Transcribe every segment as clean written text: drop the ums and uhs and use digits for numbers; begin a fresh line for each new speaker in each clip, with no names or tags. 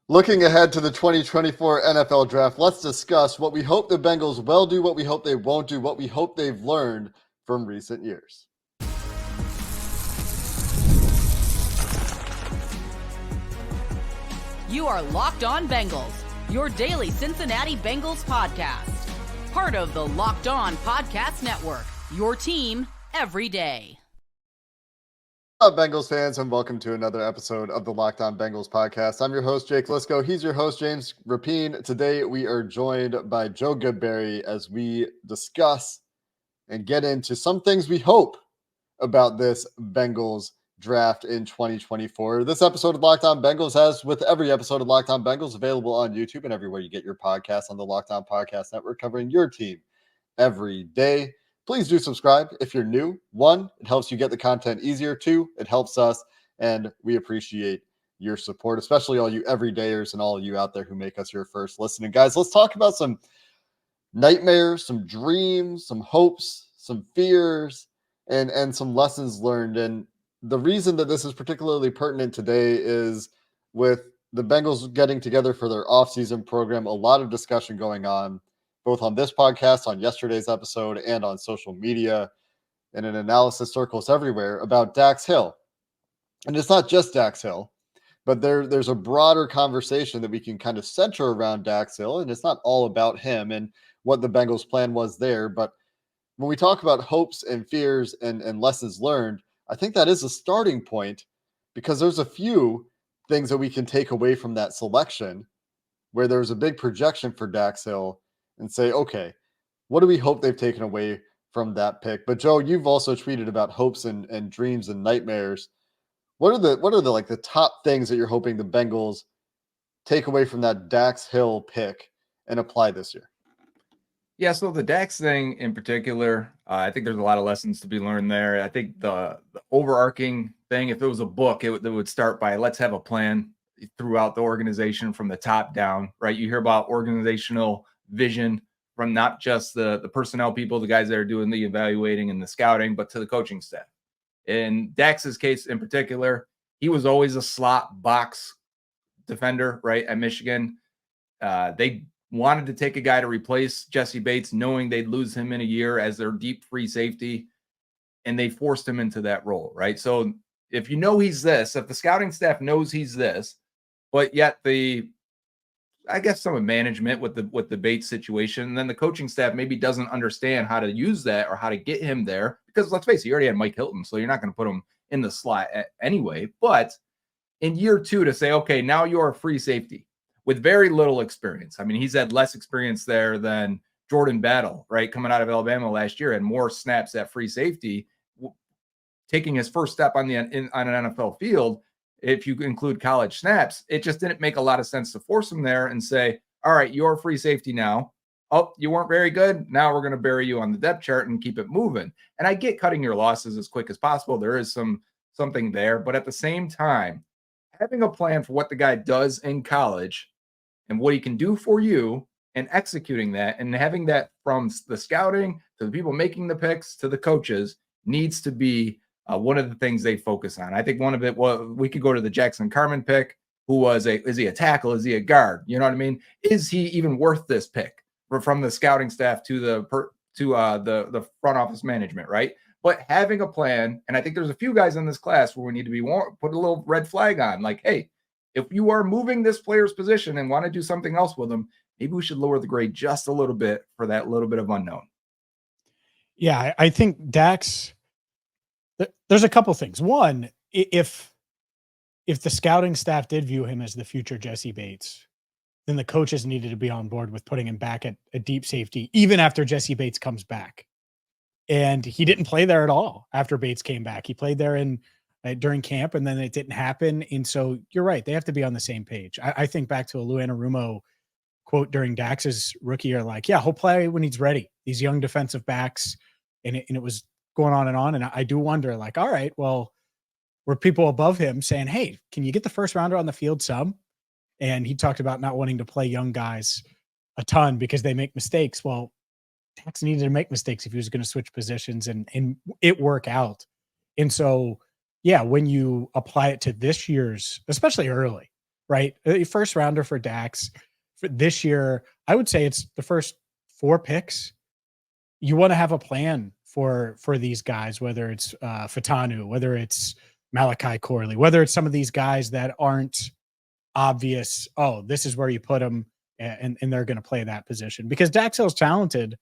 Looking ahead to the 2024 NFL Draft, let's discuss what we hope the Bengals will do, what we hope they won't do, what we hope they've learned from recent years.
You are Locked On Bengals, your daily Cincinnati Bengals podcast. Part of the Locked On Podcast Network, your team every day.
What's up, Bengals fans, and welcome to another episode of the Locked On Bengals podcast. I'm your host, Jake Liscow. He's your host, James Rapien. Today, we are joined by Joe Goodberry as we discuss and get into some things we hope about this Bengals draft in 2024. This episode of Locked On Bengals, has with every episode of Locked On Bengals, available on YouTube and everywhere you get your podcasts on the Locked On Podcast Network, covering your team every day. Please do subscribe if you're new. 1, it helps you get the content easier. 2, it helps us, and we appreciate your support, especially all you everydayers and all you out there who make us your first listening. Guys, let's talk about some nightmares, some dreams, some hopes, some fears, and some lessons learned. And the reason that this is particularly pertinent today is with the Bengals getting together for their offseason program, a lot of discussion going on, both on this podcast, on yesterday's episode, and on social media, and in analysis circles everywhere about Dax Hill. And it's not just Dax Hill, but there's a broader conversation that we can kind of center around Dax Hill, and it's not all about him and what the Bengals' plan was there. But when we talk about hopes and fears and lessons learned, I think that is a starting point, because there's a few things that we can take away from that selection where there's a big projection for Dax Hill and say, okay, what do we hope they've taken away from that pick? But Joe, you've also tweeted about hopes and dreams and nightmares. What are the like the top things that you're hoping the Bengals take away from that Dax Hill pick and apply this year?
Yeah, so the Dax thing in particular, I think there's a lot of lessons to be learned there. I think the overarching thing, if it was a book, it would start by, let's have a plan throughout the organization from the top down, right? You hear about organizational vision from not just the personnel people, the guys that are doing the evaluating and the scouting, but to the coaching staff. In Dax's case in particular, he was always a slot box defender, right, at Michigan. They wanted to take a guy to replace Jesse Bates, knowing they'd lose him in a year as their deep free safety, and they forced him into that role, right? So if you know he's this, if the scouting staff knows he's this, but yet I guess some of management with the Bates situation, and then the coaching staff maybe doesn't understand how to use that or how to get him there, because let's face it, you already had Mike Hilton, so you're not going to put him in the slot anyway. But in year 2 to say, okay, now you're a free safety with very little experience. I mean, he's had less experience there than Jordan Battle, right? Coming out of Alabama last year, and more snaps at free safety, taking his first step on an NFL field. If you include college snaps, it just didn't make a lot of sense to force him there and say, all right, you're a free safety now. Oh, you weren't very good. Now we're going to bury you on the depth chart and keep it moving. And I get cutting your losses as quick as possible. There is something there, but at the same time, having a plan for what the guy does in college and what he can do for you, and executing that, and having that from the scouting to the people making the picks to the coaches, needs to be one of the things they focus on. I think one of it, well, we could go to the Jackson Carman pick, is he a tackle? Is he a guard? You know what I mean? Is he even worth this pick from the scouting staff to the front office management, right? But having a plan, and I think there's a few guys in this class where we need to be put a little red flag on, like, hey, if you are moving this player's position and want to do something else with them, maybe we should lower the grade just a little bit for that little bit of unknown.
Yeah, I think Dax, there's a couple things. One, if the scouting staff did view him as the future Jesse Bates, then the coaches needed to be on board with putting him back at a deep safety, even after Jesse Bates comes back. And he didn't play there at all after Bates came back. He played there during camp, and then it didn't happen. And so you're right. They have to be on the same page. I think back to a Lou Anarumo quote during Dax's rookie year, like, yeah, he'll play when he's ready. These young defensive backs. And it was going on. And I do wonder, like, all right, well, were people above him saying, hey, can you get the first rounder on the field some? And he talked about not wanting to play young guys a ton because they make mistakes. Well, Dax needed to make mistakes if he was going to switch positions and it work out. And so, yeah, when you apply it to this year's, especially early, right? A first rounder for Dax for this year. I would say it's the first 4 picks. You want to have a plan for these guys, whether it's Fatanu, whether it's Malachi Corley, whether it's some of these guys that aren't obvious. Oh, this is where you put them, and they're going to play that position, because Dax Hill's talented,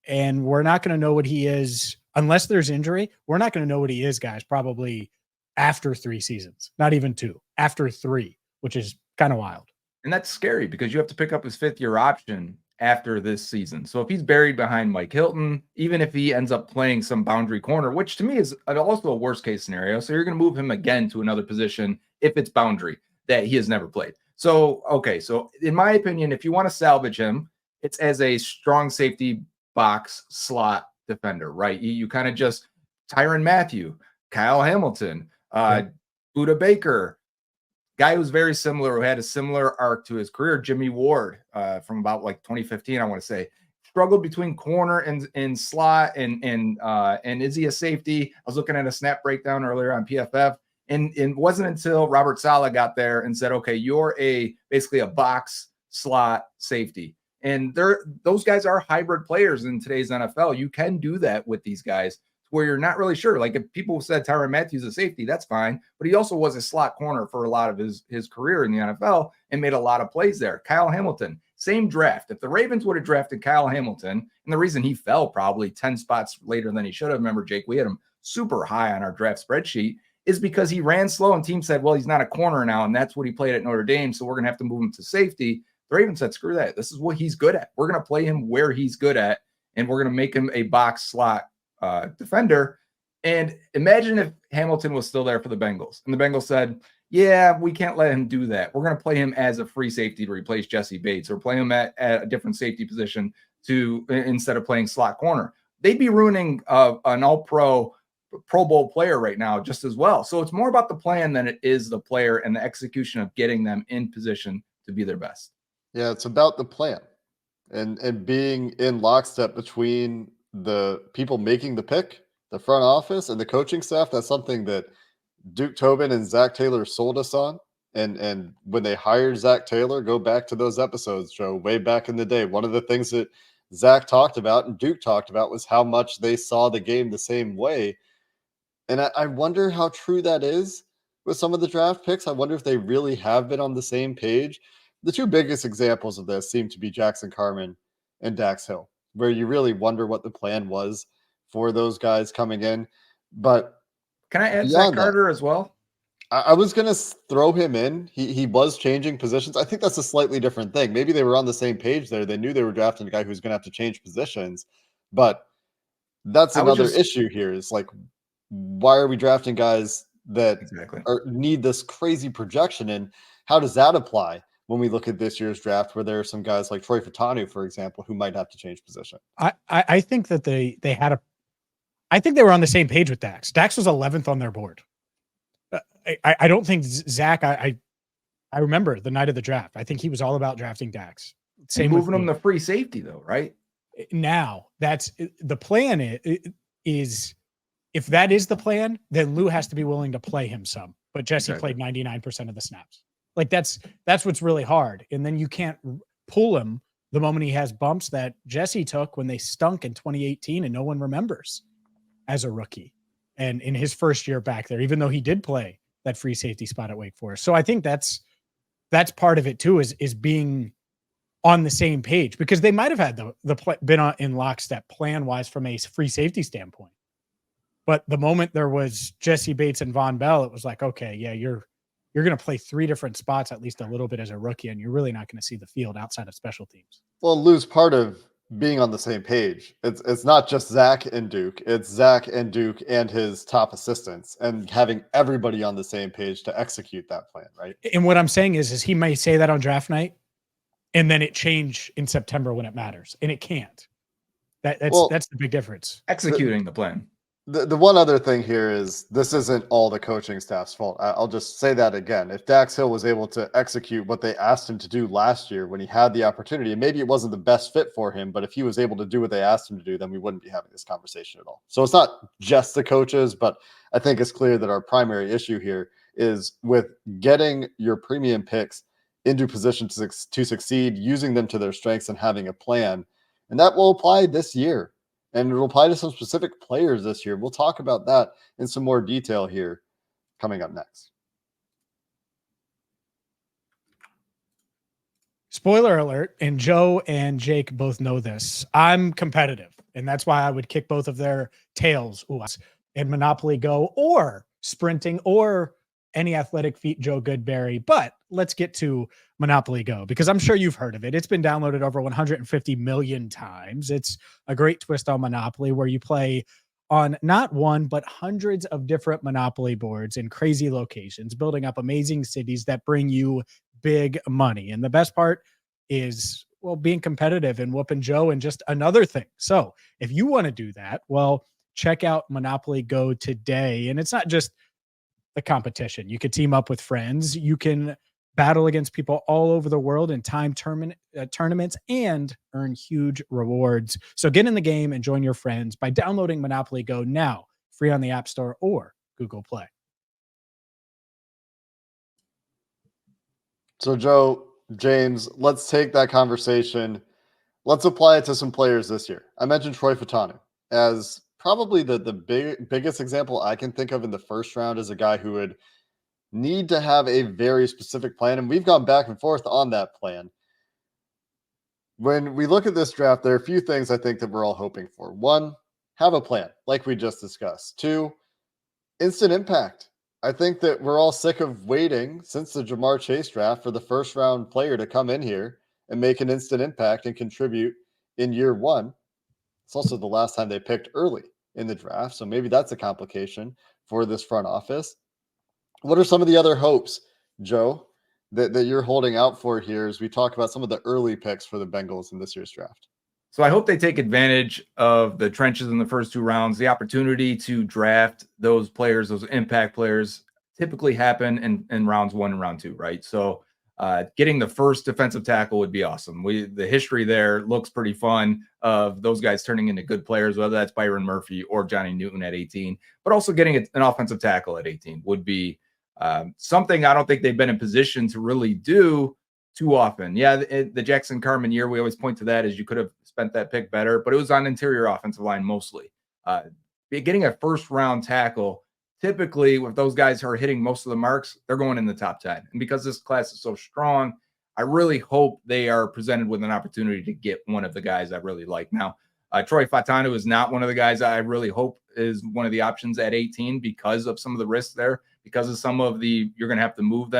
and we're not going to know what he is unless there's injury. We're not going to know what he is, guys, probably after 3 seasons, not even 2, after 3, which is kind of wild.
And that's scary because you have to pick up his 5th-year option after this season. So if he's buried behind Mike Hilton, even if he ends up playing some boundary corner, which to me is also a worst case scenario. So you're going to move him again to another position if it's boundary that he has never played. So, okay. So in my opinion, if you want to salvage him, it's as a strong safety box slot defender, right? You kind of just Tyrann Mathieu, Kyle Hamilton, Buda Baker, guy who's very similar, who had a similar arc to his career, Jimmy Ward, from about like 2015, I want to say, struggled between corner and slot, and is he a safety? I was looking at a snap breakdown earlier on PFF, and it wasn't until Robert Saleh got there and said, okay, you're basically a box slot safety. And those guys are hybrid players in today's NFL. You can do that with these guys where you're not really sure. Like if people said Tyrann Mathieu's a safety, that's fine. But he also was a slot corner for a lot of his career in the NFL and made a lot of plays there. Kyle Hamilton, same draft. If the Ravens would have drafted Kyle Hamilton, and the reason he fell probably 10 spots later than he should have, remember, Jake, we had him super high on our draft spreadsheet, is because he ran slow and team said, well, he's not a corner now, and that's what he played at Notre Dame, so we're going to have to move him to safety. The Ravens said, screw that. This is what he's good at. We're going to play him where he's good at, and we're going to make him a box slot defender. And imagine if Hamilton was still there for the Bengals, and the Bengals said, yeah, we can't let him do that. We're going to play him as a free safety to replace Jesse Bates, or play him at a different safety position instead of playing slot corner. They'd be ruining an all-pro Pro Bowl player right now just as well. So it's more about the plan than it is the player and the execution of getting them in position to be their best.
Yeah, it's about the plan and being in lockstep between the people making the pick, the front office, and the coaching staff. That's something that Duke Tobin and Zach Taylor sold us on. And when they hired Zach Taylor, go back to those episodes, Joe, way back in the day. One of the things that Zach talked about and Duke talked about was how much they saw the game the same way. And I wonder how true that is with some of the draft picks. I wonder if they really have been on the same page. The 2 biggest examples of this seem to be Jackson Carman and Dax Hill, where you really wonder what the plan was for those guys coming in. But
can I add Zach Carter as well?
I was going to throw him in. He was changing positions. I think that's a slightly different thing. Maybe they were on the same page there. They knew they were drafting a guy who's going to have to change positions. But that's another issue here, is like, why are we drafting guys that need this crazy projection? And how does that apply when we look at this year's draft, where there are some guys like Troy Fatanu, for example, who might have to change position?
I think that I think they were on the same page with Dax. Dax was 11th on their board. I don't think Zach, I remember the night of the draft, I think he was all about drafting Dax.
Same moving him to free safety though, right?
Now that's the plan is if that is the plan, then Lou has to be willing to play him some, but Jesse played 99% of the snaps. Like that's what's really hard. And then you can't pull him the moment he has bumps that Jesse took when they stunk in 2018 and no one remembers as a rookie and in his first year back there, even though he did play that free safety spot at Wake Forest. So I think that's part of it too, is being on the same page, because they might have had been in lockstep plan wise from a free safety standpoint. But the moment there was Jesse Bates and Von Bell, it was like, okay, yeah, you're going to play 3 different spots, at least a little bit as a rookie, and you're really not going to see the field outside of special teams.
Well, Lou's part of being on the same page. It's not just Zach and Duke. It's Zach and Duke and his top assistants, and having everybody on the same page to execute that plan, right?
And what I'm saying is he may say that on draft night, and then it change in September when it matters, and it can't. That's the big difference.
Executing the plan.
The one other thing here is this isn't all the coaching staff's fault. I'll just say that again. If Dax Hill was able to execute what they asked him to do last year when he had the opportunity, and maybe it wasn't the best fit for him, but if he was able to do what they asked him to do, then we wouldn't be having this conversation at all. So it's not just the coaches, but I think it's clear that our primary issue here is with getting your premium picks into position to succeed, using them to their strengths and having a plan. And that will apply this year. And it will apply to some specific players this year. We'll talk about that in some more detail here coming up next.
Spoiler alert, and Joe and Jake both know this. I'm competitive, and that's why I would kick both of their tails in Monopoly Go or sprinting or any athletic feat Joe Goodberry. But let's get to Monopoly Go, because I'm sure you've heard of it. It's been downloaded over 150 million times. It's a great twist on Monopoly where you play on not one, but hundreds of different Monopoly boards in crazy locations, building up amazing cities that bring you big money. And the best part is, well, being competitive and whooping Joe and just another thing. So if you want to do that, well, check out Monopoly Go today. And it's not just the competition. You could team up with friends. You can battle against people all over the world in time tournaments and earn huge rewards. So get in the game and join your friends by downloading Monopoly Go now, free on the App Store or Google Play.
So, Joe, James, let's take that conversation. Let's apply it to some players this year. I mentioned Troy Fautanu as probably the biggest example I can think of in the first round as a guy who would need to have a very specific plan. And we've gone back and forth on that plan. When we look at this draft, there are a few things I think that we're all hoping for. One, have a plan, like we just discussed. Two, instant impact. I think that we're all sick of waiting since the Jamar Chase draft for the first round player to come in here and make an instant impact and contribute in year one. It's also the last time they picked early in the draft, so maybe that's a complication for this front office. What are some of the other hopes, Joe, that you're holding out for here as we talk about some of the early picks for the Bengals in this year's draft?
So I hope they take advantage of the trenches in the first two rounds. The opportunity to draft those players, those impact players, typically happen in rounds 1 and round 2, right? So getting the first defensive tackle would be awesome. The history there looks pretty fun of those guys turning into good players, whether that's Byron Murphy or Johnny Newton at 18. But also getting an offensive tackle at 18 would be something I don't think they've been in position to really do too often. Yeah, the Jackson Carman year, we always point to that as you could have spent that pick better, but it was on interior offensive line mostly. Getting a first round tackle, typically if those guys are hitting most of the marks, they're going in the top 10. And because this class is so strong, I really hope they are presented with an opportunity to get one of the guys I really like. Now, Troy Fautanu is not one of the guys I really hope is one of the options at 18 because of some of the risks there, because of some of the, you're going to have to move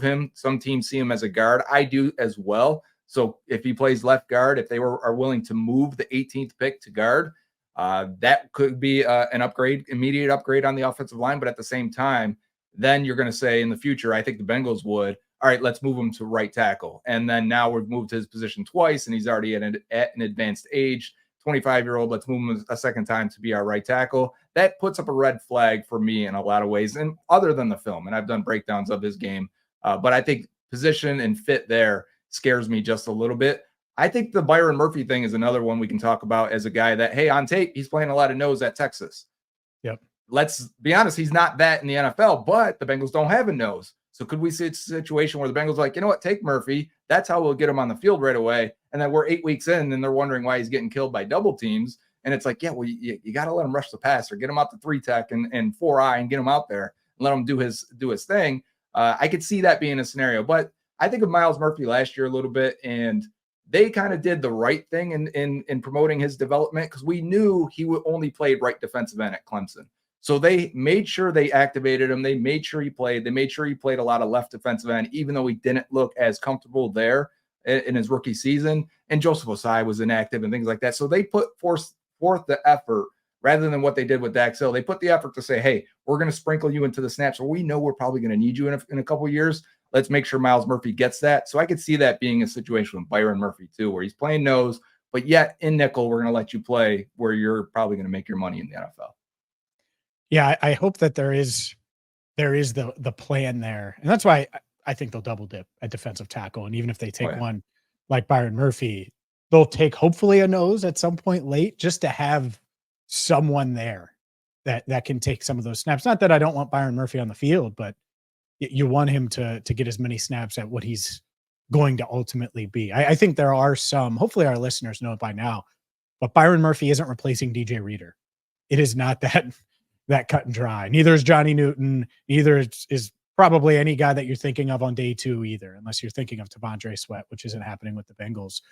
him. Some teams see him as a guard. I do as well. So if he plays left guard, if they are willing to move the 18th pick to guard, that could be an immediate upgrade on the offensive line. But at the same time, then you're going to say in the future, I think the Bengals would, all right, let's move him to right tackle. And then now we've moved his position twice and he's already at an advanced age, 25-year-old. Let's move him a second time to be our right tackle. That puts up a red flag for me in a lot of ways, and other than the film. And I've done breakdowns of his game. But I think position and fit there scares me just a little bit. I think the Byron Murphy thing is another one we can talk about as a guy that, hey, on tape, he's playing a lot of nose at Texas.
Yep.
Let's be honest, he's not that in the NFL, but the Bengals don't have a nose. So could we see a situation where the Bengals are like, you know what, take Murphy. That's how we'll get him on the field right away. And then we're 8 weeks in and they're wondering why he's getting killed by double teams. And it's like, yeah, well, you got to let him rush the pass or get him out to 3-tech and 4-eye and get him out there and let him do his thing. I could see that being a scenario, but I think of Myles Murphy last year a little bit, and they kind of did the right thing in promoting his development because we knew he would only played right defensive end at Clemson. So they made sure they activated him. They made sure he played. They made sure he played a lot of left defensive end, even though he didn't look as comfortable there in his rookie season. And Joseph Osai was inactive and things like that. So they put forth the effort rather than what they did with Dax Hill. They put the effort to say, hey, we're going to sprinkle you into the snaps. So we know we're probably going to need you in a couple of years. Let's make sure Myles Murphy gets that. So I could see that being a situation with Byron Murphy too, where he's playing nose, but yet in nickel, we're going to let you play where you're probably going to make your money in the NFL.
Yeah, I hope that there is the plan there. And that's why I think they'll double dip at defensive tackle. And even if they take one like Byron Murphy, they'll take hopefully a nose at some point late just to have someone there that can take some of those snaps. Not that I don't want Byron Murphy on the field, but You want him to get as many snaps at what he's going to ultimately be. I think there are some, hopefully our listeners know it by now, but Byron Murphy isn't replacing DJ Reader. It is not that cut and dry. Neither is Johnny Newton. Neither is probably any guy that you're thinking of on day 2 either, unless you're thinking of T'Vondre Sweat, which isn't happening with the Bengals.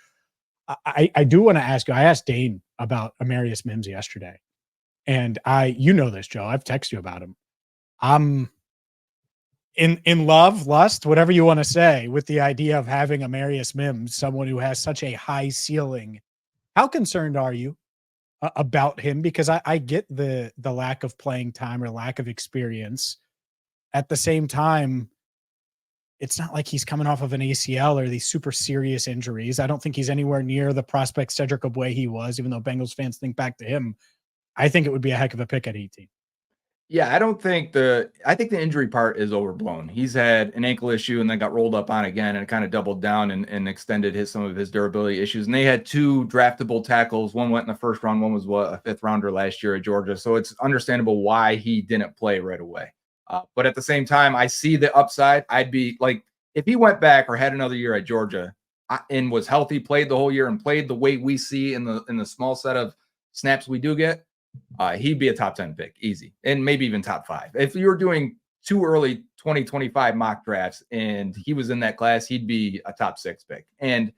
I do want to ask you, I asked Dane about Amarius Mims yesterday, and you know this, Joe, I've texted you about him. I'm in love, lust, whatever you want to say, with the idea of having Amarius Mims, someone who has such a high ceiling. How concerned are you about him? Because I get the lack of playing time or lack of experience. At the same time, it's not like he's coming off of an ACL or these super serious injuries. I don't think he's anywhere near the prospect Cedric Ogbuehi he was, even though Bengals fans think back to him. I think it would be a heck of a pick at 18.
Yeah, I think the injury part is overblown. He's had an ankle issue and then got rolled up on again, and it kind of doubled down and extended some of his durability issues. And they had 2 draftable tackles. One went in the first round. One was a 5th rounder last year at Georgia. So it's understandable why he didn't play right away. But at the same time, I see the upside. I'd be like, if he went back or had another year at Georgia and was healthy, played the whole year and played the way we see in the small set of snaps we do get, he'd be a top 10 pick, easy, and maybe even top 5. If you were doing 2 early 2025 mock drafts and he was in that class, he'd be a top 6 pick. And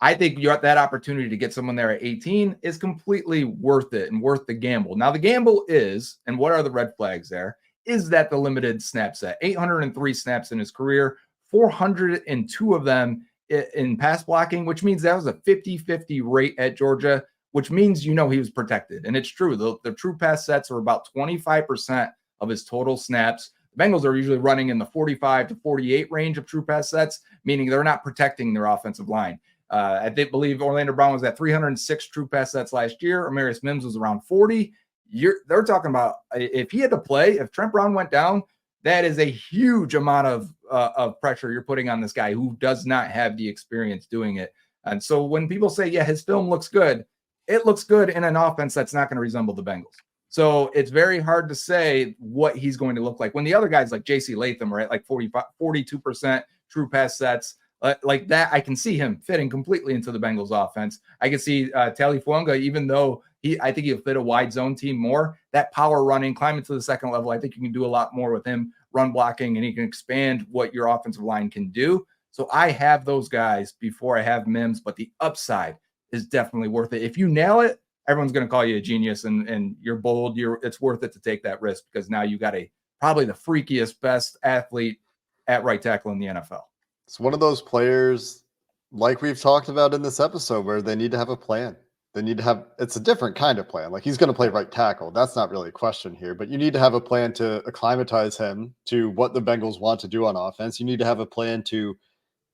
I think you have that opportunity to get someone there at 18 is completely worth it and worth the gamble. Now, the gamble is, and what are the red flags there, is that the limited snap set. 803 snaps in his career, 402 of them in pass blocking, which means that was a 50-50 rate at Georgia, which means he was protected. And it's true. The true pass sets are about 25% of his total snaps. The Bengals are usually running in the 45 to 48 range of true pass sets, meaning they're not protecting their offensive line. I believe Orlando Brown was at 306 true pass sets last year. Amarius Mims was around 40. They're talking about, if he had to play, if Trent Brown went down, that is a huge amount of pressure you're putting on this guy who does not have the experience doing it. And so when people say, yeah, his film looks good, it looks good in an offense that's not going to resemble the Bengals. So it's very hard to say what he's going to look like when the other guys like J.C. Latham are at like 42% true pass sets. Like that, I can see him fitting completely into the Bengals offense. I can see Talifuanga, even though I think he'll fit a wide zone team more. That power running, climbing to the second level, I think you can do a lot more with him, run blocking, and he can expand what your offensive line can do. So I have those guys before I have Mims, but the upside is definitely worth it. If you nail it, everyone's going to call you a genius and you're bold. It's worth it to take that risk because now you got probably the freakiest, best athlete at right tackle in the NFL.
It's one of those players, like we've talked about in this episode, where they need to have a plan. They need to have, it's a different kind of plan. Like he's going to play right tackle. That's not really a question here, but you need to have a plan to acclimatize him to what the Bengals want to do on offense. You need to have a plan to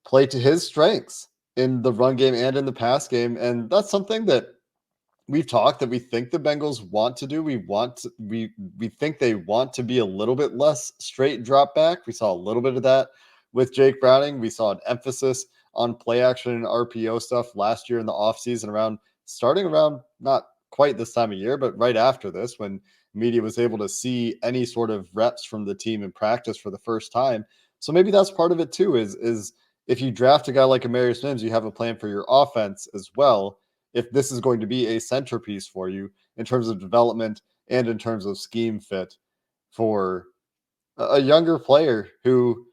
play to his strengths in the run game and in the pass game. And that's something that we've talked that we think the Bengals want to do. We think they want to be a little bit less straight drop back. We saw a little bit of that with Jake Browning. We saw an emphasis on play action and RPO stuff last year in the offseason starting around not quite this time of year, but right after this, when media was able to see any sort of reps from the team in practice for the first time. So maybe that's part of it too, is if you draft a guy like Amarius Mims, you have a plan for your offense as well. If this is going to be a centerpiece for you in terms of development and in terms of scheme fit for a younger player who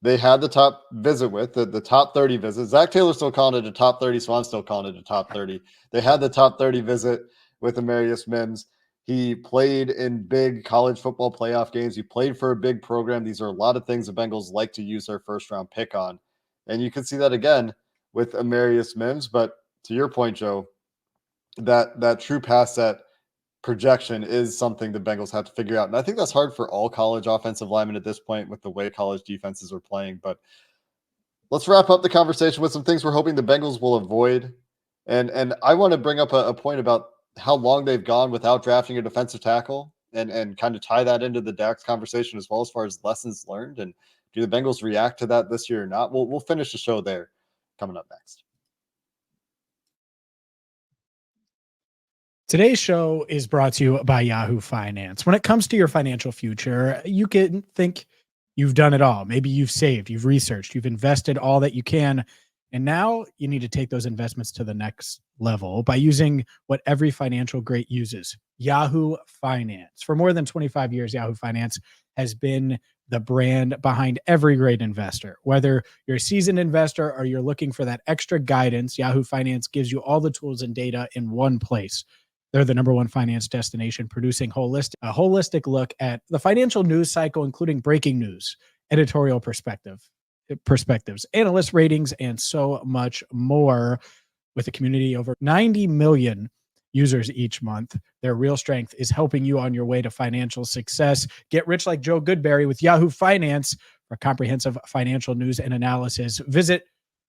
they had the top visit with, the top 30 visit. Zach Taylor's still calling it a top 30, so I'm still calling it a top 30. They had the top 30 visit with Amarius Mims. He played in big college football playoff games. He played for a big program. These are a lot of things the Bengals like to use their first-round pick on. And you can see that again with Amarius Mims. But to your point, Joe, that true pass set projection is something the Bengals have to figure out. And I think that's hard for all college offensive linemen at this point with the way college defenses are playing. But let's wrap up the conversation with some things we're hoping the Bengals will avoid. And I want to bring up a point about how long they've gone without drafting a defensive tackle and kind of tie that into the Dax conversation as well as far as lessons learned. And do the Bengals react to that this year or not? We'll finish the show there coming up next.
Today's show is brought to you by Yahoo Finance. When it comes to your financial future, you can think You've done it all. Maybe you've saved, you've researched, you've invested all that you can. And now you need to take those investments to the next level by using what every financial great uses, Yahoo Finance. For more than 25 years, Yahoo Finance has been the brand behind every great investor. Whether you're a seasoned investor or you're looking for that extra guidance, Yahoo Finance gives you all the tools and data in one place. They're the number one finance destination, producing a holistic look at the financial news cycle, including breaking news, editorial perspectives, analyst ratings, and so much more. With a community over 90 million users each month, their real strength is helping you on your way to financial success. Get rich like Joe Goodberry with Yahoo Finance. For comprehensive financial news and analysis, visit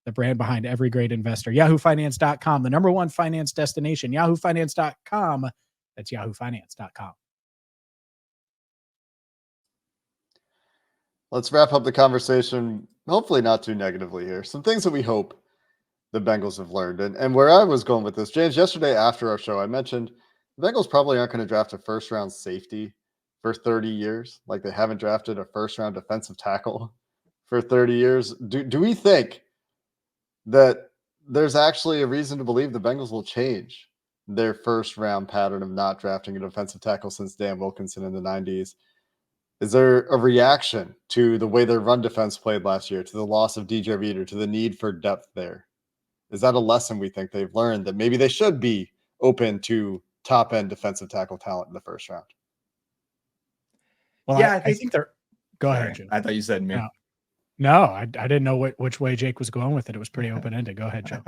the brand behind every great investor, yahoofinance.com, the number one finance destination, yahoofinance.com. That's yahoofinance.com.
Let's wrap up the conversation, hopefully not too negatively here. Some things that we hope the Bengals have learned. And where I was going with this, James, yesterday after our show, I mentioned the Bengals probably aren't going to draft a first-round safety for 30 years, like they haven't drafted a first-round defensive tackle for 30 years. Do we think that there's actually a reason to believe the Bengals will change their first-round pattern of not drafting a defensive tackle since Dan Wilkinson in the 90s? Is there a reaction to the way their run defense played last year, to the loss of DJ Reader, to the need for depth there? Is that a lesson we think they've learned that maybe they should be open to top-end defensive tackle talent in the first round?
Well,
Yeah,
I think they're. Go
sorry,
ahead, Joe.
I thought you said me.
No, I didn't know which way Jake was going with it. It was pretty open-ended. Go ahead, Joe.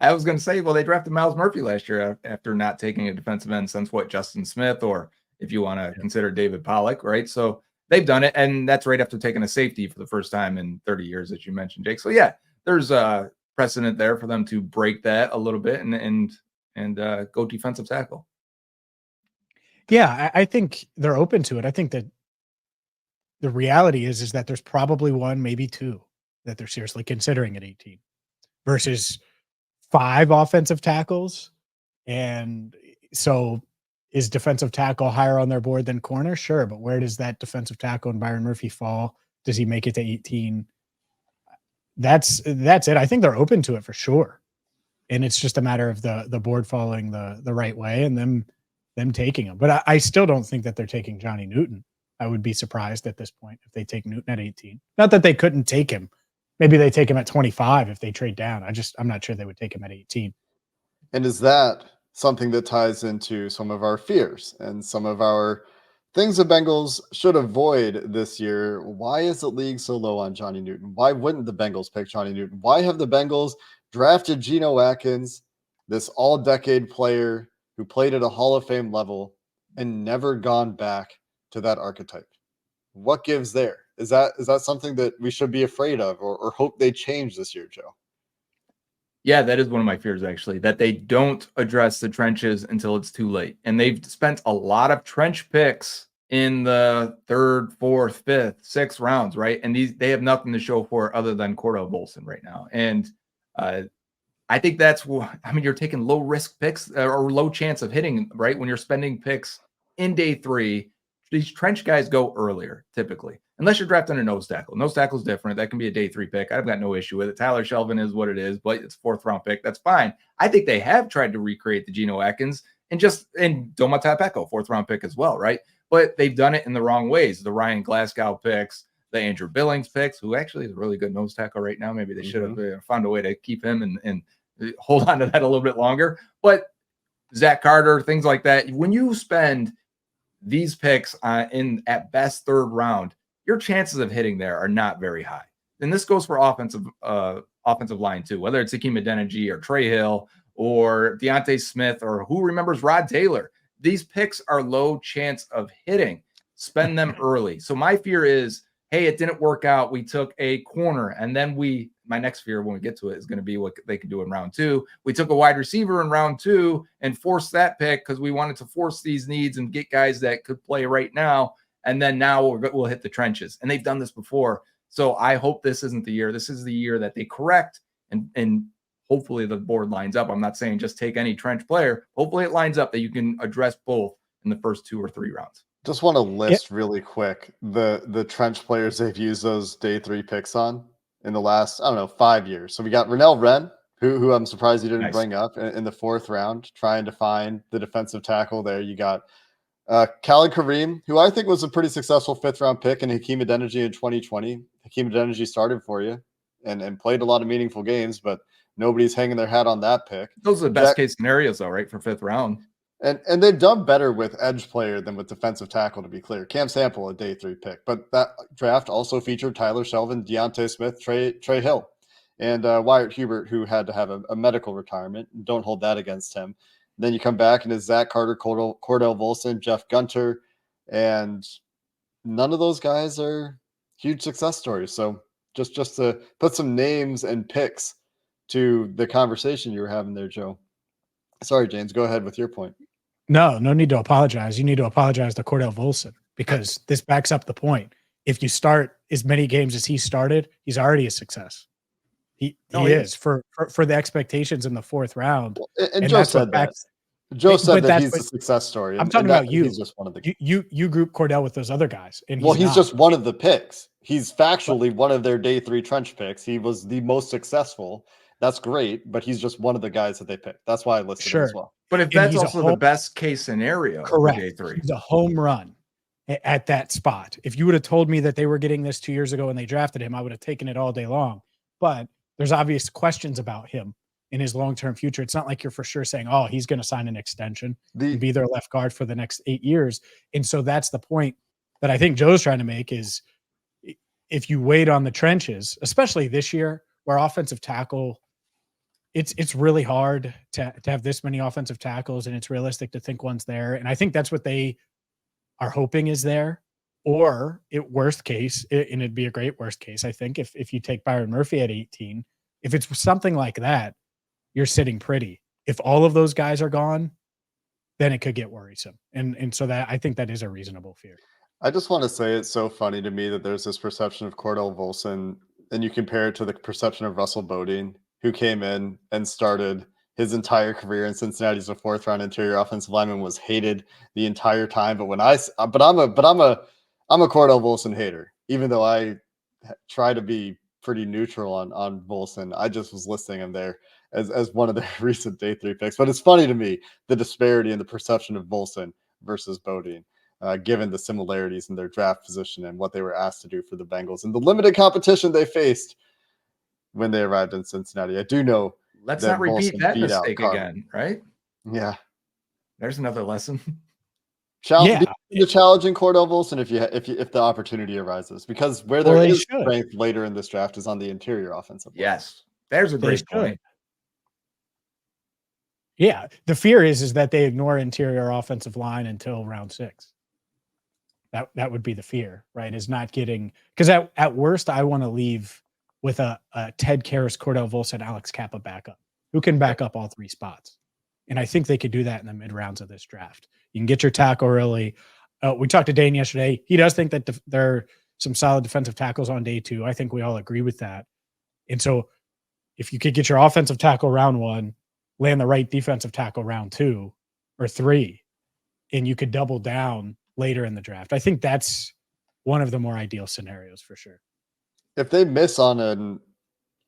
I was going to say, well, they drafted Miles Murphy last year after not taking a defensive end since Justin Smith, or if you want to consider David Pollock, right? So they've done it, and that's right after taking a safety for the first time in 30 years, as you mentioned, Jake. So yeah, there's a precedent there for them to break that a little bit and go defensive tackle.
Yeah, I think they're open to it. I think that the reality is that there's probably one, maybe two, that they're seriously considering at 18 versus 5 offensive tackles. And so is defensive tackle higher on their board than corner? Sure. But where does that defensive tackle and Byron Murphy fall? Does he make it to 18? That's it. I think they're open to it for sure. And it's just a matter of the board following the right way and them taking him. But I still don't think that they're taking Johnny Newton. I would be surprised at this point if they take Newton at 18. Not that they couldn't take him. Maybe they take him at 25 if they trade down. I'm not sure they would take him at 18.
And is that something that ties into some of our fears and some of our things the Bengals should avoid this year? Why is the league so low on Johnny Newton? Why wouldn't the Bengals pick Johnny Newton? Why have the Bengals drafted Geno Atkins, this all-decade player who played at a Hall of Fame level, and never gone back to that archetype? What gives there? Is that something that we should be afraid of or hope they change this year, Joe?
Yeah, that is one of my fears, actually, that they don't address the trenches until it's too late. And they've spent a lot of trench picks in the 3rd, 4th, 5th, 6th rounds, right? And they have nothing to show for it other than Cordell Bolson right now. And I think you're taking low risk picks or low chance of hitting, right? When you're spending picks in day 3, these trench guys go earlier, typically, unless you're drafting a nose tackle. Nose tackle is different. That can be a day 3 pick. I've got no issue with it. Tyler Shelvin is what it is, but it's 4th round pick. That's fine. I think they have tried to recreate the Geno Atkins and Domata Peko, 4th round pick as well, right? But they've done it in the wrong ways. The Ryan Glasgow picks, the Andrew Billings picks, who actually is a really good nose tackle right now. Maybe they should have found a way to keep him and hold on to that a little bit longer. But Zach Carter, things like that. When you spend these picks in at best 3rd round, your chances of hitting there are not very high. And this goes for offensive line too, whether it's Hakeem Adeniji or Trey Hill or Deontay Smith or who remembers Rod Taylor. These picks are low chance of hitting. Spend them early. So my fear is, hey, it didn't work out. We took a corner, and then my next fear when we get to it is going to be what they could do in round 2. We took a wide receiver in round 2 and forced that pick because we wanted to force these needs and get guys that could play right now. And then now we'll hit the trenches. And they've done this before. So I hope this isn't the year. This is the year that they correct and hopefully the board lines up. I'm not saying just take any trench player. Hopefully it lines up that you can address both in the first 2 or 3 rounds.
Just want to list really quick the trench players they've used those day 3 picks on in the last, I don't know, 5 years. So we got Rennell Wren, who I'm surprised you didn't
Nice.
bring up in the 4th round, trying to find the defensive tackle there. You got Khalid Kareem, who I think was a pretty successful 5th round pick, and Hakeem Adeniji in 2020. Hakeem Adeniji started for you and played a lot of meaningful games, but nobody's hanging their hat on that pick.
Those are the best case scenarios, though, right, for 5th round.
And they've done better with edge player than with defensive tackle, to be clear. Cam Sample, a day 3 pick. But that draft also featured Tyler Shelvin, Deontay Smith, Trey Hill, and Wyatt Hubert, who had to have a medical retirement. Don't hold that against him. Then you come back and it's Zach Carter, Cordell Volson, Jeff Gunter, and none of those guys are huge success stories. So just to put some names and picks to the conversation you were having there, Joe. Sorry, James, go ahead with your point.
No need to apologize. You need to apologize to Cordell Volson because this backs up the point. If you start as many games as he started, he's already a success. He is for the expectations in the 4th round.
Well, and Joe said that. Joe said that he's a success story.
I'm talking about you.
He's just one of the
you group Cordell with those other guys, and
he's just one of the picks. He's factually one of their day 3 trench picks. He was the most successful. That's great, but he's just one of the guys that they picked. That's why I listed him as well.
But if that's also the best case scenario,
correct,
day 3,
he's a home run at that spot. If you would have told me that they were getting this 2 years ago and they drafted him, I would have taken it all day long. But there's obvious questions about him in his long-term future. It's not like you're for sure saying, oh, he's going to sign an extension and be their left guard for the next 8 years. And so that's the point that I think Joe's trying to make is if you wait on the trenches, especially this year where offensive tackle, it's really hard to have this many offensive tackles, and it's realistic to think one's there. And I think that's what they are hoping is there. Or worst case, and it'd be a great worst case, I think, if you take Byron Murphy at 18, if it's something like that, you're sitting pretty. If all of those guys are gone, then it could get worrisome. And so that I think that is a reasonable fear.
I just want to say it's so funny to me that there's this perception of Cordell Volson, and you compare it to the perception of Russell Bodine, who came in and started his entire career in Cincinnati as a 4th round interior offensive lineman, was hated the entire time. But I'm a Cordell Volson hater, even though I try to be pretty neutral on Volson. I just was listing him there as one of the recent day 3 picks. But it's funny to me, the disparity in the perception of Volson versus Bodine, given the similarities in their draft position and what they were asked to do for the Bengals and the limited competition they faced when they arrived in Cincinnati. I do know.
Let's not repeat that mistake again, right?
Yeah.
There's another lesson.
Challenging Cordell Volson if the opportunity arises, because where there is strength later in this draft is on the interior offensive line.
Yes. There's a great point.
Yeah. The fear is that they ignore interior offensive line until round 6. That would be the fear, right? Is not getting, because at worst, I want to leave with a Ted Karras, Cordell Volson, Alex Kappa backup who can back up all 3 spots. And I think they could do that in the mid rounds of this draft. You can get your tackle early. We talked to Dane yesterday. He does think that there are some solid defensive tackles on day 2. I think we all agree with that. And so if you could get your offensive tackle round 1, land the right defensive tackle round 2 or 3, and you could double down later in the draft, I think that's one of the more ideal scenarios for sure.
If they miss on an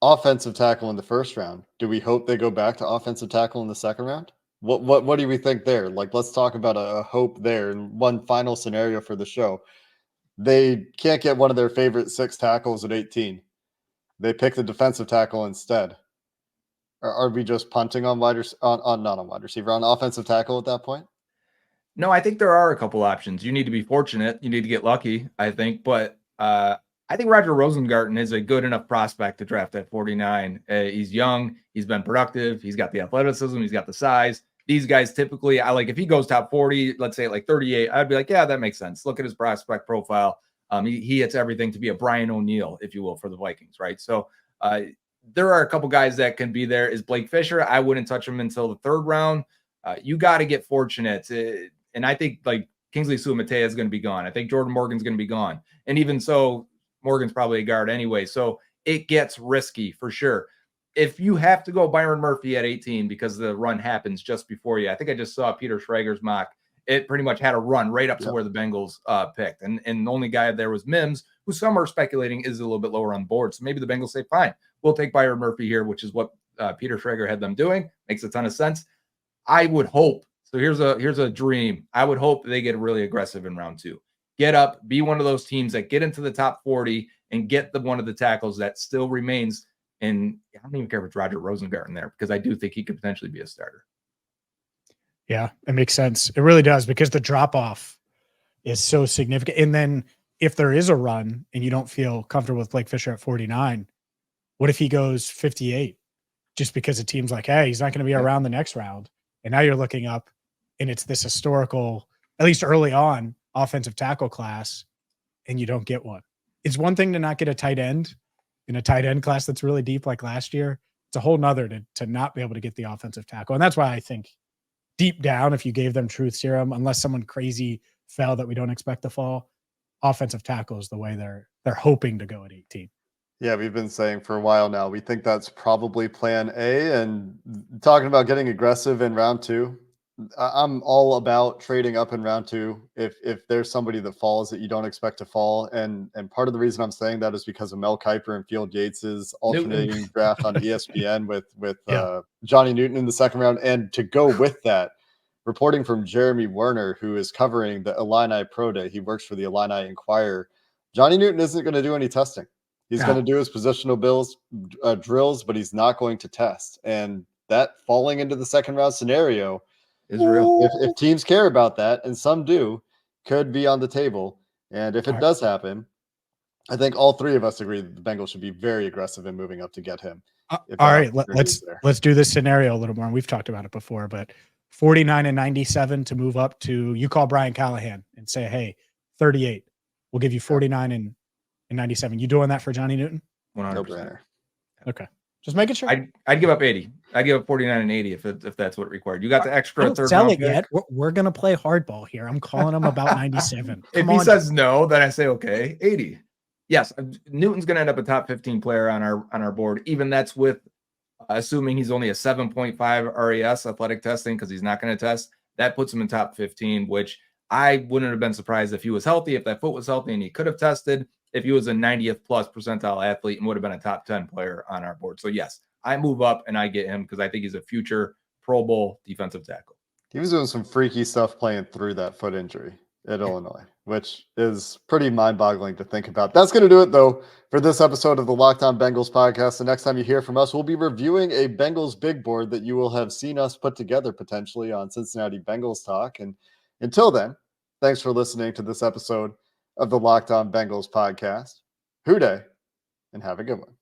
offensive tackle in the 1st round, do we hope they go back to offensive tackle in the 2nd round? What do we think there? Like, let's talk about a hope there. And one final scenario for the show. They can't get one of their favorite 6 tackles at 18. They pick the defensive tackle instead. Are we just punting on on offensive tackle at that point?
No, I think there are a couple options. You need to be fortunate. You need to get lucky, I think. But I think Roger Rosengarten is a good enough prospect to draft at 49. He's young. He's been productive. He's got the athleticism. He's got the size. These guys typically, if he goes top 40, let's say like 38, I'd be like, yeah, that makes sense. Look at his prospect profile. He hits everything to be a Brian O'Neill, if you will, for the Vikings, right? So there are a couple guys that can be there. Is Blake Fisher? I wouldn't touch him until the 3rd round. You got to get fortunate. And I think like Kingsley Suamatea is going to be gone. I think Jordan Morgan's going to be gone. And even so, Morgan's probably a guard anyway. So it gets risky for sure. If you have to go Byron Murphy at 18 because the run happens just before you, I think I just saw Peter Schrager's mock, it pretty much had a run right up to where the Bengals picked. And the only guy there was Mims, who some are speculating is a little bit lower on the board. So maybe the Bengals say, fine, we'll take Byron Murphy here, which is what Peter Schrager had them doing. Makes a ton of sense. I would hope. So here's a dream. I would hope they get really aggressive in round 2. Get up, be one of those teams that get into the top 40 and get one of the tackles that still remains. And I don't even care if it's Roger Rosengarten there, because I do think he could potentially be a starter.
Yeah, it makes sense. It really does, because the drop off is so significant. And then if there is a run and you don't feel comfortable with Blake Fisher at 49, what if he goes 58? Just because a team's like, hey, he's not going to be around the next round. And now you're looking up and it's this historical, at least early on, offensive tackle class, and you don't get one. It's one thing to not get a tight end in a tight end class that's really deep like last year. It's a whole nother to not be able to get the offensive tackle. And that's why I think deep down, if you gave them truth serum, unless someone crazy fell that we don't expect to fall, offensive tackle is the way they're hoping to go at 18.
Yeah, we've been saying for a while now, we think that's probably plan A. And talking about getting aggressive in round 2, I'm all about trading up in round 2 if there's somebody that falls that you don't expect to fall. And part of the reason I'm saying that is because of Mel Kiper and Field Yates's alternating draft on ESPN with Johnny Newton in the second round. And to go with that, reporting from Jeremy Werner, who is covering the Illini Pro Day, he works for the Illini Inquirer. Johnny Newton isn't going to do any testing. He's going to do his positional drills, but he's not going to test. And that falling into the second round scenario
is real.
If teams care about that, and some do, could be on the table. And if it does happen, I think all three of us agree that the Bengals should be very aggressive in moving up to get him.
All right, let's do this scenario a little more. And we've talked about it before, but 49 and 97 to move up to, you call Brian Callahan and say, hey, 38, we'll give you 49 and 97. You doing that for Johnny Newton?
100%.
Okay. Just making sure.
I'd give up 80. I'd give up 49 and 80 if that's what required. You got the extra
don't
third
sell
round
it yet. We're going to play hardball here. I'm calling him about 97.
If he says no, then I say, okay, 80. Yes, Newton's going to end up a top 15 player on our board. Even that's with assuming he's only a 7.5 RES athletic testing, because he's not going to test. That puts him in top 15, which I wouldn't have been surprised if he was healthy, if that foot was healthy and he could have tested, if he was a 90th plus percentile athlete and would have been a top 10 player on our board. So yes, I move up and I get him because I think he's a future Pro Bowl defensive tackle.
He was doing some freaky stuff playing through that foot injury at Illinois, which is pretty mind-boggling to think about. That's going to do it, though, for this episode of the Locked On Bengals podcast. The next time you hear from us, we'll be reviewing a Bengals big board that you will have seen us put together potentially on Cincinnati Bengals Talk. And until then, thanks for listening to this episode of the Locked On Bengals podcast. Hoo day, and have a good one.